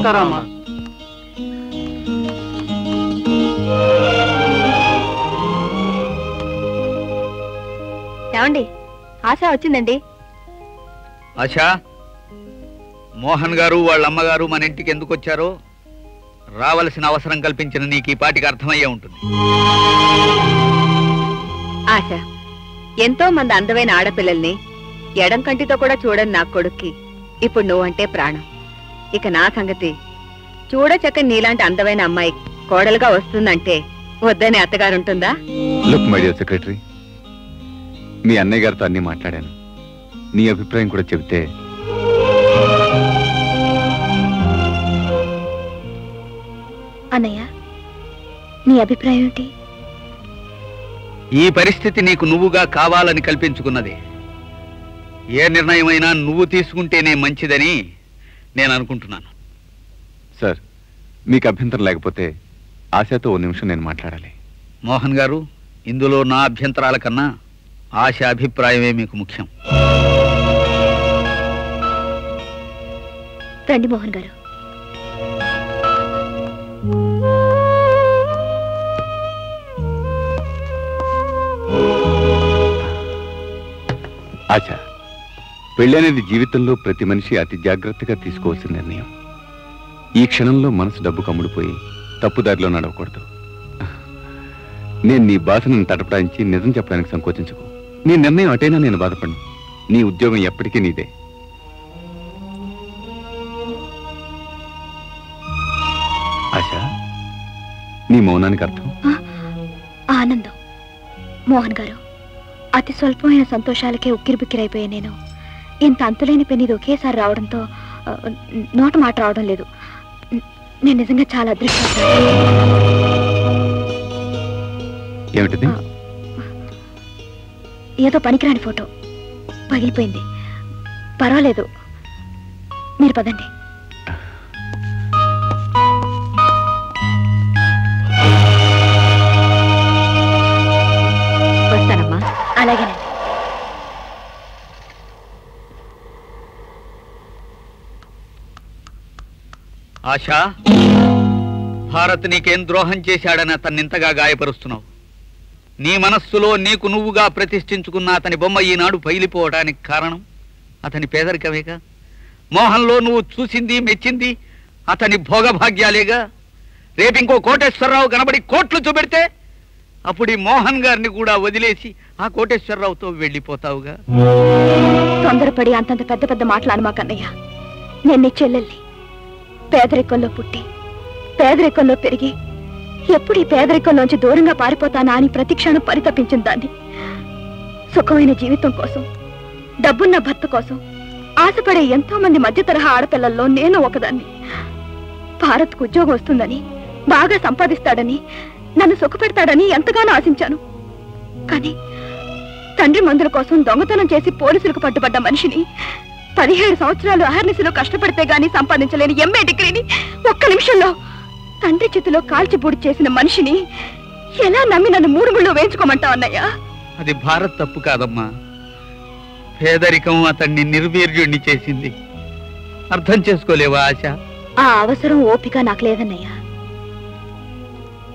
వస్తారా అమ్మా? ఏమండి, ఆశ వచ్చిందండి. ఆశా, మోహన్ గారు వాళ్ళ అమ్మగారు మన ఇంటికి ఎందుకు వచ్చారో రావలసిన అవసరం కల్పించిన నీకు ఈ పాటికి అర్థమయ్యే ఉంటుంది. ఆశ, ఎంతో మంది అందమైన ఆడపిల్లల్ని ఎడం కంటితో కూడా చూడని నా కొడుక్కి ఇప్పుడు నువ్వంటే ప్రాణం. ఇక నా సంగతి చూడచక్కని నీలాంటి అందమైన అమ్మాయి కోడలుగా వస్తుందంటే వద్దని అత్తగారుంటుందా? లుక్ మై డియర్ సెక్రటరీ, మీ అన్నయ్య గారితో అన్ని మాట్లాడాను. నీ అభిప్రాయం కూడా చెబితే. అన్నయ్య, నీ అభిప్రాయం ఏంటి? ఈ పరిస్థితి నీకు నువ్వుగా కావాలని కల్పించుకున్నది. ఏ నిర్ణయమైనా నువ్వు తీసుకుంటేనే మంచిదని నేను అనుకుంటున్నాను. సార్, మీకు అభ్యంతరం లేకపోతే ఆశతో ఓ నిమిషం నేను మాట్లాడాలి. మోహన్ గారు, ఇందులో నా అభ్యంతరాల కన్నా ఆశ అభిప్రాయమే మీకు ముఖ్యం. రండి మోహన్ గారు. ఆశ, పెళ్లి అనేది జీవితంలో ప్రతి మనిషి అతి జాగ్రత్తగా తీసుకోవాల్సిన నిర్ణయం. ఈ క్షణంలో మనసు డబ్బు కమ్ముడిపోయి తప్పుదారిలో నడవకూడదు. నేను నీ బాధను తటపడాయించి నిజం చెప్పడానికి సంకోచించకు. నీ నిర్ణయం అటైనా నేను బాధపడను. నీ ఉద్యోగం ఎప్పటికీ నీదే. ఆశ, నీ మౌనానికి అర్థం? ఆనందం. మోహన్ గారు, అతి స్వల్పమైన సంతోషాలకే ఉక్కిరిబిక్కిరైపోయా నేను. ఇంత అంతులేని పెన్నిది ఒకేసారి రావడంతో నోట మాట రావడం లేదు. నేను నిజంగా చాలా అదృష్టవంతురాలు. ఏమిటిది? ఏదో పనికిరాని ఫోటో పగిలిపోయింది. పర్వాలేదు, మీరు పదండి. వస్తానమ్మా. అలాగేనండి. ఆశా, భారత్ నీకేం ద్రోహం చేశాడని అతన్ని ఇంతగా గాయపరుస్తున్నావు? నీ మనస్సులో నీకు నువ్వుగా ప్రతిష్ఠించుకున్న అతని బొమ్మ ఈనాడు పగిలిపోవడానికి కారణం అతని పేదరికమేగా? మోహన్లో నువ్వు చూసింది మెచ్చింది అతని భోగభాగ్యాలేగా? రేపింకో కోటేశ్వరరావు కనబడి కోట్లు చూపెడితే అప్పుడు ఈ మోహన్ గారిని కూడా వదిలేసి ఆ కోటేశ్వరరావుతో వెళ్ళిపోతావుగా? తొందరపడి అంతంత పెద్ద పెద్ద మాటలు అనమాకన్నయ్య. నేను నీ చెల్లెల్ని. పేదరికంలో పుట్టి పేదరికంలో పెరిగి ఎప్పుడు ఈ పేదరికంలోంచి దూరంగా పారిపోతానా అని ప్రతిక్షణం పరితపించిన దాన్ని. సుఖమైన జీవితం కోసం, డబ్బున్న భర్త కోసం ఆశపడే ఎంతో మంది మధ్య తరహా ఆడపిల్లల్లో నేను ఒకదాన్ని. భారత్కు ఉద్యోగం వస్తుందని, బాగా సంపాదిస్తాడని, నన్ను సుఖపెడతాడని ఎంతగానో ఆశించాను. కానీ తండ్రి మందుల కోసం దొంగతనం చేసి పోలీసులకు పట్టుబడ్డ మనిషిని, 17 సంవత్సరాలు అహర్నిశలో కష్టపడితే గానీ సంపాదించలేని ఎంఏ డిగ్రీని ఒక్క నిమిషంలో తండ్రి చేతిలో కాల్చిబూడి చేసిన మనిషిని ఎలా నమ్మి నన్ను 3 ముళ్ళు వేయించుకోమంటావు అన్నయ్య? అది భారత్ తప్పు కాదమ్మా. పేదరికం అతన్ని నిర్వీర్యుణ్ణి చేసింది. అర్థం చేసుకోలేవా ఆశ? ఆ అవసరం ఓపిక నాకు లేదన్నయ్య.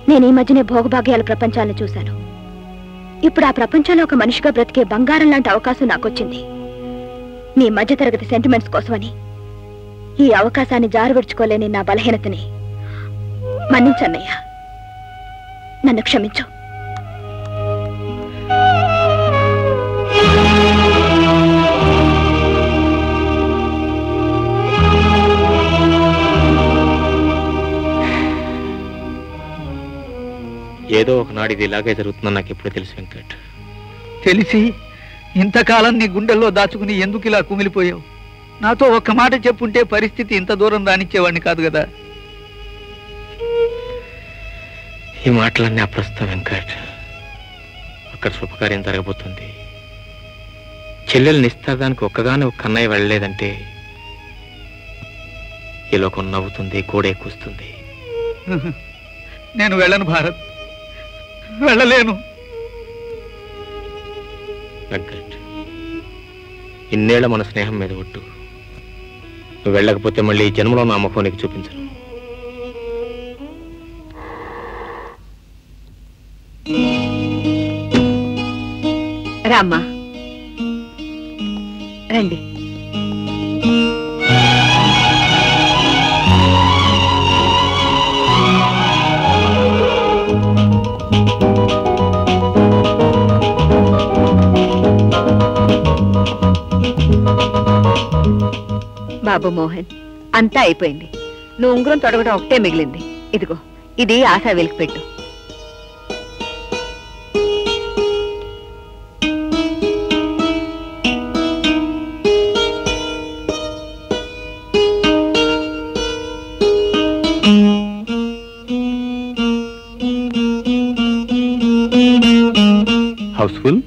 నేను ఈ మధ్యనే భోగభాగ్యాల ప్రపంచాన్ని చూశాను. ఇప్పుడు ఆ ప్రపంచంలో ఒక మనిషిగా బ్రతికే బంగారం లాంటి అవకాశం నాకొచ్చింది. నీ మధ్యతరగతి సెంటిమెంట్స్ కోసమని ఈ అవకాశాన్ని జారువిడ్చుకోలేని నా బలహీనతని మన్నించన్నయ్య. నన్ను క్షమించు. ఏదో ఒకనాడు ఇది ఇలాగే జరుగుతుందని నాకు ఎప్పుడు తెలుసు వెంకట్. తెలిసి ఇంతకాలం నీ గుండెల్లో దాచుకుని ఎందుకు ఇలా కుమిలిపోయావు? నాతో ఒక్క మాట చెప్పుంటే పరిస్థితి ఇంత దూరం రానిచ్చేవాడిని కాదు కదా. ఈ మాటలన్నీ అప్రస్తుతం వెంకట్. అక్కడ శుభకార్యం జరగబోతుంది. చెల్లెలు నిస్తాదానికి ఒక్కగానే ఒక్క అన్నయ్య వెళ్ళలేదంటే ఈ లోకం నవ్వుతుంది, గోడే కూస్తుంది. నేను వెళ్ళను భారత్, వెళ్ళలేను. వెంకట్, ఇన్నేళ్ల మన స్నేహం మీద ఒట్టు. నువ్వు వెళ్ళకపోతే మళ్ళీ ఈ జన్మలో నా ముఖం నీకు చూపించను. రామ్మా, రండి. బాబు మోహన్, అంతా అయిపోయింది. నువ్వు ఉంగరం తొడగడం ఒకటే మిగిలింది. ఇదిగో, ఇది ఆశా వెలికి పెట్టు. హౌస్ఫుల్.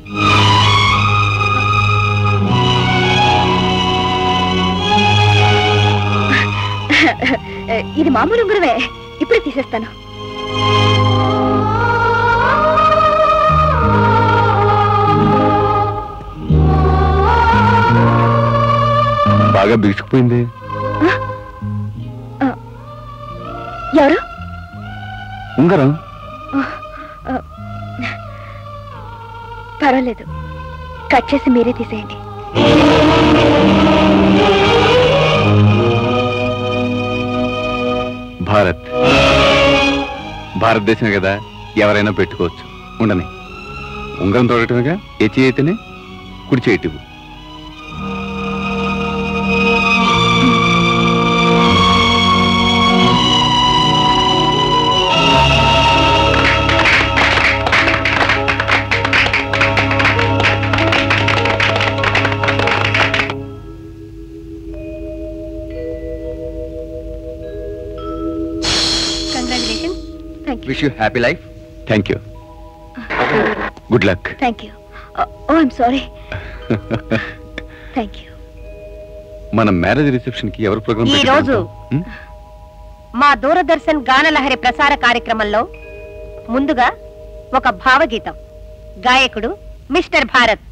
ఇది మామూలు ఉంగరమే, ఇప్పుడే తీసేస్తాను. బాగా బిగుసుకుపోయింది. ఎవరు? ఉంగరం. పర్వాలేదు, కట్ చేసి మీరే తీసేయండి. భారతదేశం కదా, ఎవరైనా పెట్టుకోవచ్చు. ఉండని. ఉంగరం తోడటమేగా, ఏ చేయి అయితేనే కుడి చేయటివు. Wish you happy life. Thank you. Good luck. Thank you. Oh, I'm sorry. Thank you. మన మ్యారేజ్ రిసెప్షన్ కి ఎవరు ప్రోగ్రామ్ ఈ రోజు మా దూరదర్శన్ గానలహరి ప్రసార కార్యక్రమంలో ముందుగా ఒక భావగీతం. గాయకుడు మిస్టర్ భారత్.